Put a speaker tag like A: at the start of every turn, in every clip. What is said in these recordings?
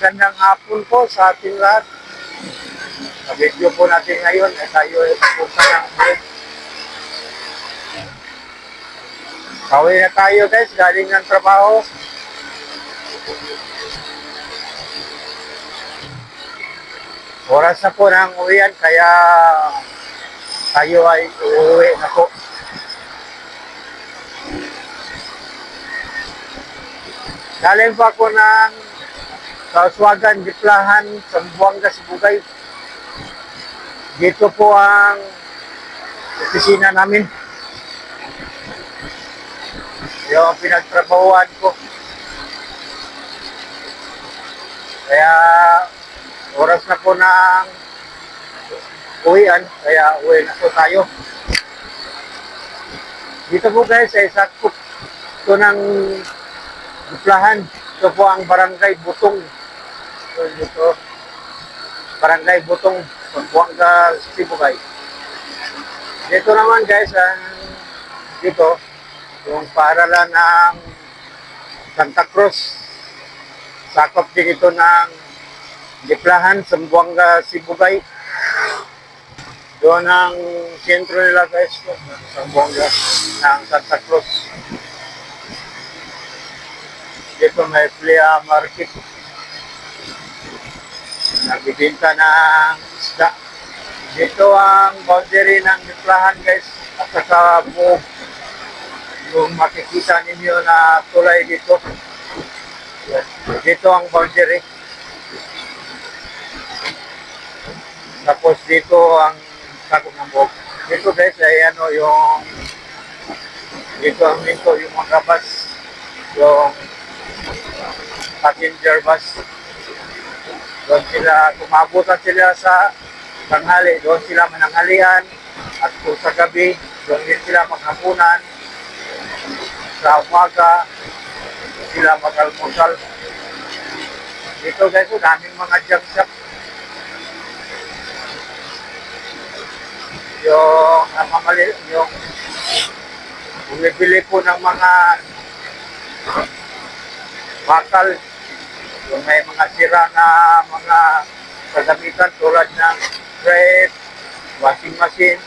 A: magandang hapon po sa ating lahat. Sa video po natin ngayon ay tayo ay papunta ng break. Pauwi na tayo guys, galing ng trabaho. Oras na po ng uwian, kaya tayo ay uuwi na po. Galing pa ako ng Kauswagan, Diplahan, Zamboanga, Sibugay. Dito po ang opisina namin. Yung pinagtrabahuan ko. Kaya oras na po ng uwian, kaya uwi na po tayo. Dito po guys, ay sakop ito ng Diplahan. Ito po ang Barangay Butong. Dito, Barangay Butong, Zamboanga, Sibugay. Dito naman guys, dito, yung paaralan ng Santa Cruz. Sakop din ito ng Diplahan, Zamboanga, Sibugay. Doon ang sentro nila guys, Zamboanga, ng Santa Cruz. Dito may flea market. Nagbibinta ng isda. Dito ang boundary ng Diplahan guys. At saka buong yung makikita ninyo na tulay dito. Dito ang boundary. Tapos dito ang sakop ng buhok. Dito guys ay ano yung dito ang minto yung mga bus. Yung passenger bus. Doon sila, kumabutan sila sa tanghali, doon sila mananghalian. At kung sa gabi, doon din sila maghapunan. Sa umaga, sila mag-almusal. Dito guys, daming mga junk shop. Yung namamali, yung bumibili po ng mga bakal. Yung may mga sira na mga kagamitan tulad ng freight, washing machine.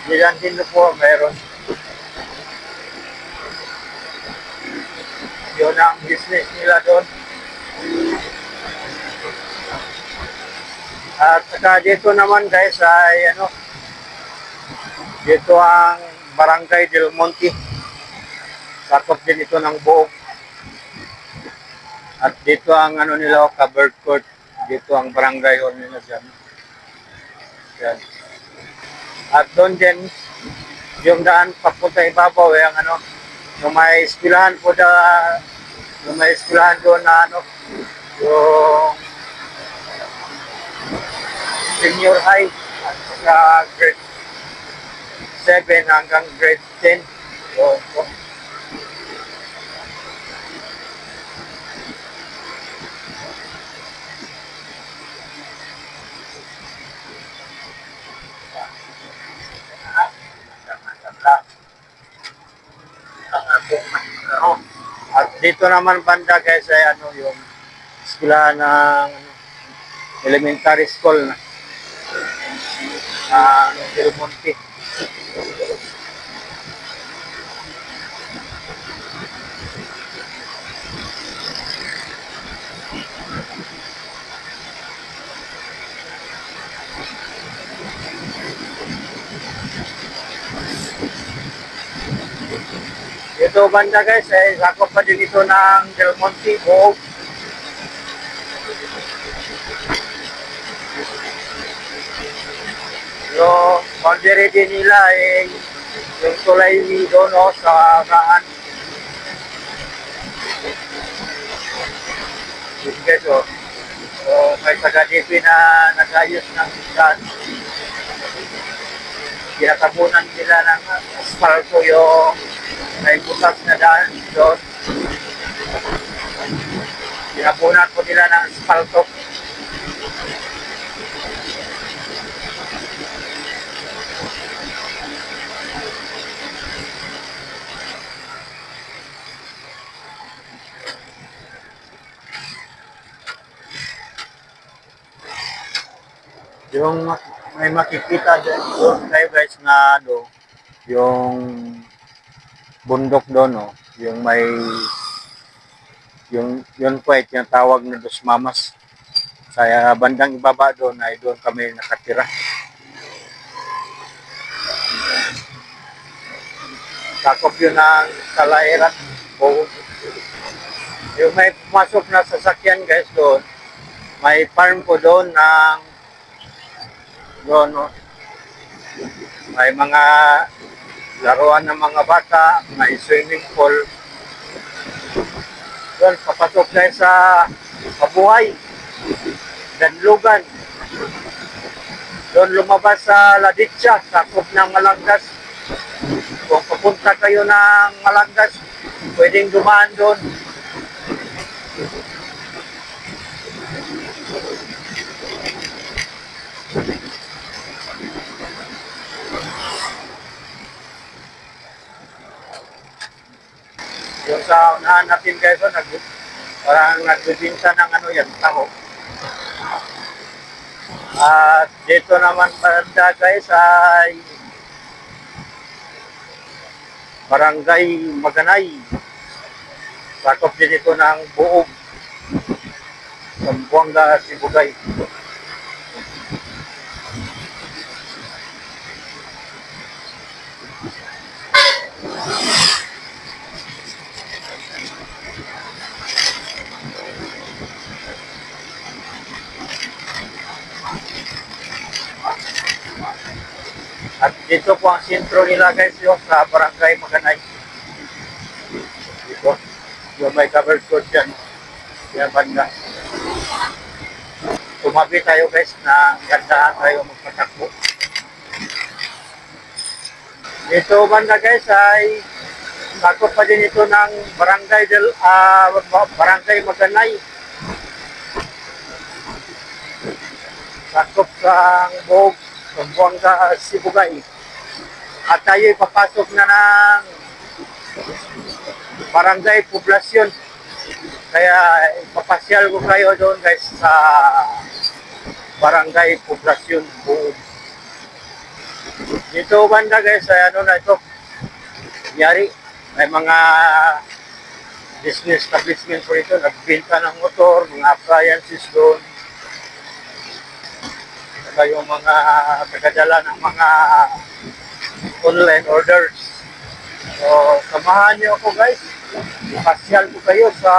A: Diyan din po mayroon. Yun ang business nila doon. At saka dito naman guys ay ano, dito ang Barangay Del Monte. Sakop din ito ng buong. At dito ang ano nila, covered court. Dito ang barangay hall nila dyan. Yan. At doon din, yung daan papunta ibabaw, ang ano, yung may eskwelahan po yung may eskwelahan doon na ano, yung senior high at saka grade 7 hanggang grade 10. So, at dito naman banda guys ay ano yung eskwelahan ng elementary school na Del Monte. Ito banda guys ay sakop pa din ito ng Del Monte buong. Yung boundary din nila ay yung tulay doon sa raan. Yun guys o. So may taga-DP na nag-ayos ng isdan. Kinatabunan nila ng asfalto yung may butas na daan doon. Kinapunan po nila ng asfalto. Yung may makikita doon tayo guys na ano, yung bundok doon, no? Yung may, yung point, yung tawag na Dos Mamas. Sa bandang ibaba doon ay doon kami nakatira. Sakop yun ng Kalairan. O, yung may pumasok na sasakyan guys doon, may farm po doon ng doon, no? May mga laruan ng mga bata, may swimming pool. Doon, papasok tayo sa Mabuhay, Danlugan. Doon lumabas sa Laditsa, sakop ng Malangas. Kung papunta kayo ng Malangas, pwedeng dumaan doon. Yung sa unahan natin guys, parang nagbibinta ng ano yan, taho. At dito naman banda guys ay Barangay Maganay. Sakop din ito ng Buog, Zamboanga, Sibugay. At dito po ang sentro nila guys yung sa Barangay Maganay. Dito, yung may covered court dyan. Yan banda. Tumabi tayo guys na gandaan tayo magpatakbo. Dito banda guys ay sakop pa din ito ng Barangay Maganay. Sakop sa Buog, Zamboanga, Sibugay. At tayo papasok na ng Barangay Poblasyon. Kaya ipapasyal ko kayo doon guys sa Barangay Poblasyon Buog. Dito banda guys ay ano na ito, yari, may mga business establishment po ito, nagbenta ng motor, mga appliances doon. Saka yung mga tagadala ng mga online orders. So, samahan niyo ako guys. Pasyal ko kayo sa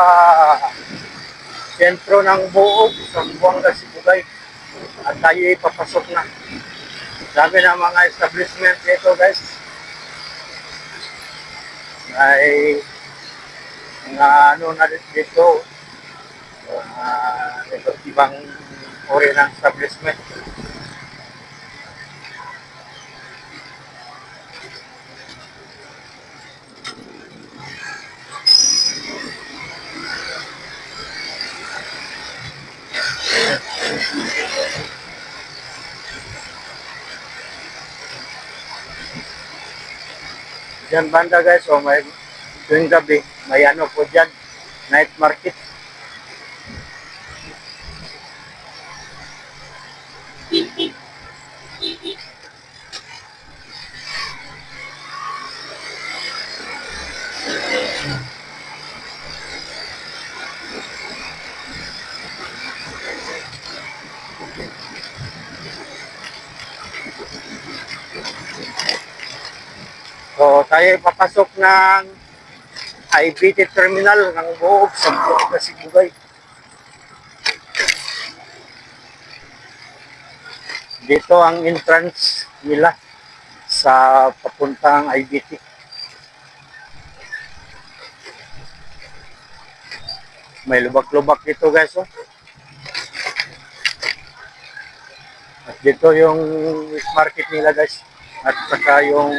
A: sentro ng Buog, Zamboanga, Sibugay. At tayo ipapasok na. Dami ng mga establishment dito guys. Ay mga ano na dito, ibang uri ng establishment. Diyan banda guys, so may tuwing gabi, may ano po dyan, night market. So tayo papasok ng IBT Terminal ng Buog, Zamboanga, Sibugay. Dito ang entrance nila sa papuntang IBT. May lubak-lubak dito guys. Oh. At dito yung market nila guys. At saka yung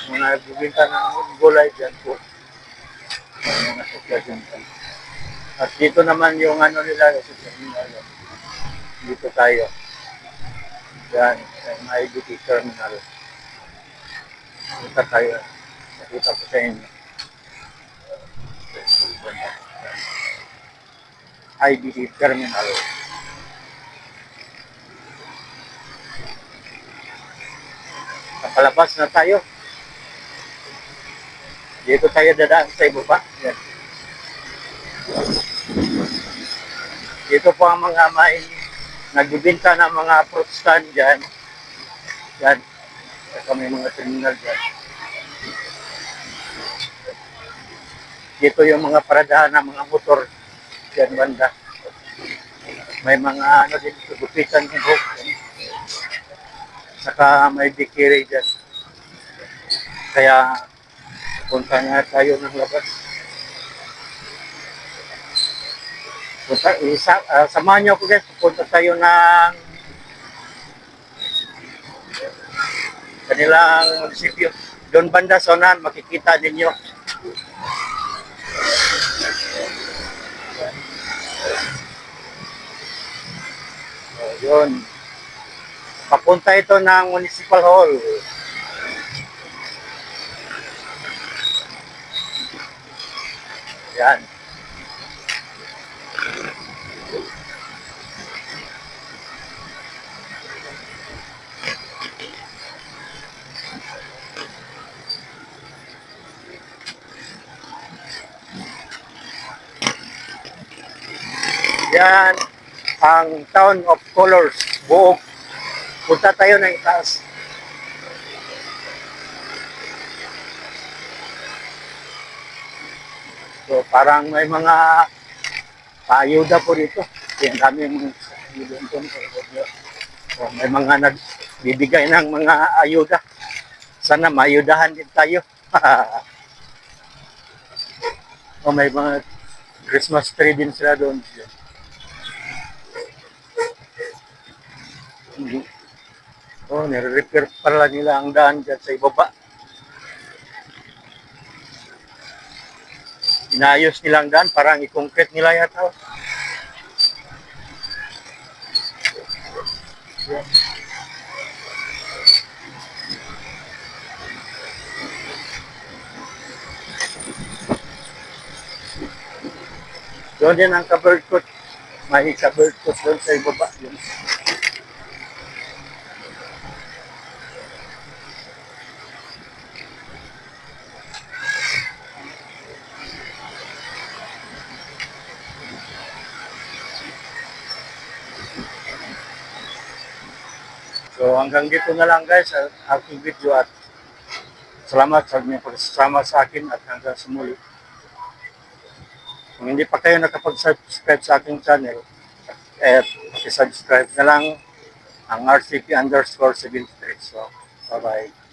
A: mga nagbibinta ng gulay dyan po. Mga sukla dyan. At dito naman yung ano nila. Dito tayo. Yan. Yung IBT Terminal. Dito tayo. Nakita ko sa inyo. IBT Terminal. palabas na tayo. Dito tayo dadaan sa ibaba. Yan. Dito po ang mga may nagbibinta ng mga fruit stand dyan. Yan. Saka may mga terminal dyan. Dito yung mga paradahan ng mga motor. Yan banda. May mga ano dito, gupitan ng buhok. Saka may bikiri dyan. Kaya punta nga tayo ng labas. Samahan niyo ako guys, punta tayo ng kanilang munisipyo. Doon banda sa unahan, makikita ninyo. Yun. Papunta ito ng Municipal Hall. Yan. Yan ang Town of Colors. Buong. Punta tayo ng itaas. So parang may mga paayuda po dito. Yan dami yung so, may mga nagbibigay ng mga ayuda. Sana maayudahan din tayo. O may mga Christmas tree din sila doon. Oh, nire-repair pala nila ang daan dyan sa ibaba. Inayos nilang daan, parang i-concrete nila yata. Yeah. Doon din ang covered coat. May covered coat doon sa ibaba. Yun. So hanggang dito na lang guys ang aking video at salamat sa inyong pagsasama sa akin at hanggang sa muli. Kung hindi pa kayo nakapag-subscribe sa aking channel, subscribe na lang ang RCP_73. So, bye-bye.